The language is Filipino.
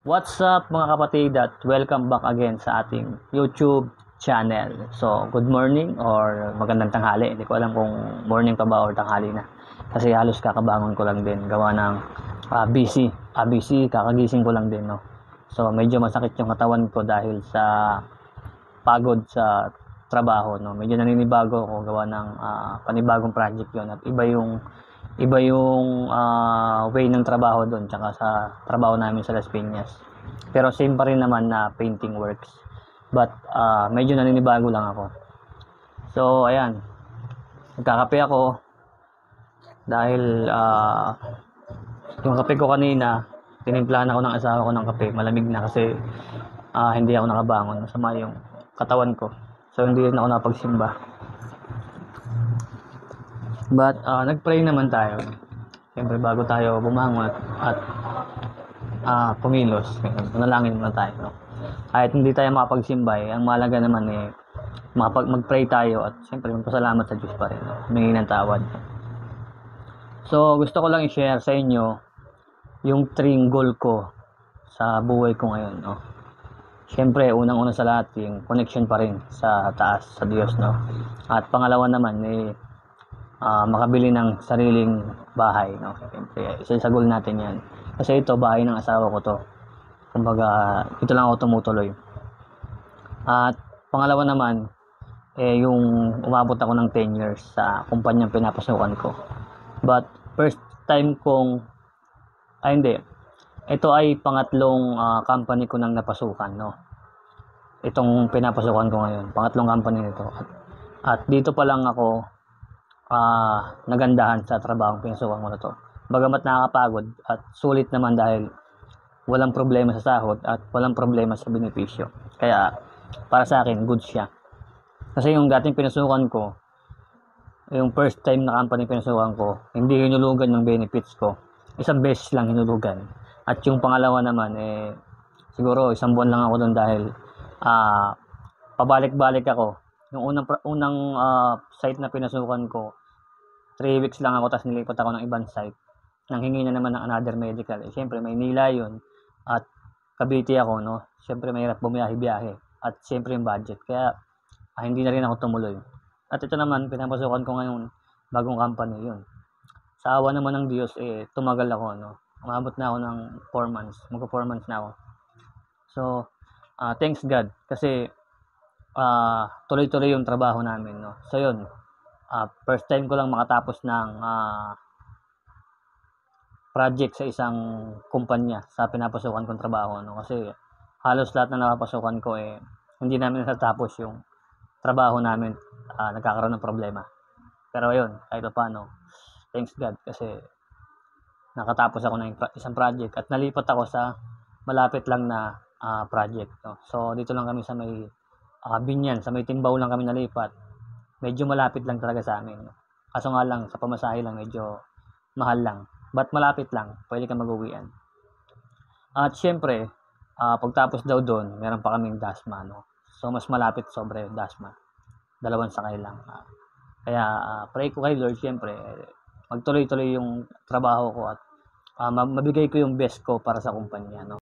What's up mga kapatid at welcome back again sa ating YouTube channel. So, good morning or magandang tanghali. Hindi ko alam kung morning pa ba or tanghali na. Kasi halos kakabangon ko lang din. Gawa ng busy, kakagising ko lang din. No? So, medyo masakit yung katawan ko dahil sa pagod sa trabaho. No? Medyo naninibago ako gawa ng panibagong project yon at iba yung way ng trabaho doon tsaka sa trabaho namin sa Las Piñas. Pero same pa rin naman na painting works. But medyo naninibago lang ako. So ayan, nagkakape ako dahil yung kape ko kanina, tinimplahan ako ng asawa ko ng kape. Malamig na kasi hindi ako nakabangon. Masama yung katawan ko. So hindi rin ako napagsimba. But nag-pray naman tayo. Siyempre bago tayo bumangon at pumilos, manalangin muna tayo. No? Kahit hindi tayo makapagsimba, ang mahalaga naman mag-pray tayo at siyempre magpasalamat sa Diyos pa rin. No? Humingi ng tawad. So gusto ko lang i-share sa inyo yung 3 goal ko sa buhay ko ngayon. No? Siyempre, unang-una sa lahat, yung connection pa rin sa taas, sa Diyos. No? At pangalawa naman, makabili ng sariling bahay, no? Siyempre, isa sa goal natin yan. Kasi ito, bahay ng asawa ko to. Kumbaga, ito lang ako tumutuloy. At pangalawa naman, yung umabot ako ng 10 years sa kumpanyang pinapasukan ko. But, first time kong, hindi. Ito ay pangatlong company ko nang napasukan, no? Itong pinapasukan ko ngayon. Pangatlong company nito. At dito pa lang ako nagandahan sa trabahong pinasukan ko na to. Bagamat nakakapagod at sulit naman dahil walang problema sa sahod at walang problema sa benepisyo. Kaya para sa akin, good siya. Kasi yung dating pinasukan ko, yung first time na company pinasukan ko, hindi hinulugan ng benefits ko. Isang beses lang hinulugan. At yung pangalawa naman, siguro isang buwan lang ako doon dahil pabalik-balik ako. Yung unang site na pinasukan ko, 3 weeks lang ako, tapos nilipat ako ng ibang site. Nanghingi na naman ng another medical. Siyempre, Maynila yun. At Cavite ako, no? Siyempre, mahirap bumiyahe-biyahe. At siyempre, yung budget. Kaya, hindi na rin ako tumuloy. At ito naman, pinapasukan ko ngayon, bagong company yun. Sa awa naman ng Diyos, tumagal ako, no? Umabot na ako ng 4 months. Magka 4 months na ako. So, thanks God. Kasi, tuloy-tuloy yung trabaho namin, no? So, yun. First time ko lang makatapos ng project sa isang kumpanya sa pinapasukan kong trabaho, no? Kasi halos lahat na napapasukan ko hindi namin natatapos yung trabaho namin, nagkakaroon ng problema. Pero ayun, kahit paano, thanks God kasi nakatapos ako ng isang project at nalipat ako sa malapit lang na project, no? So dito lang kami sa may Binyan, sa may Timbaw lang kami nalipat. Medyo malapit lang talaga sa amin. Kaso nga lang, sa pamasahe lang, medyo mahal lang. But malapit lang, pwede kang mag-uwian. At syempre, pagtapos daw doon, meron pa kaming Dasma, no? So, mas malapit sobre Dasma. 2 sakay lang. Kaya, pray ko kay Lord, syempre, magtuloy-tuloy yung trabaho ko at mabigay ko yung best ko para sa kumpanya, no?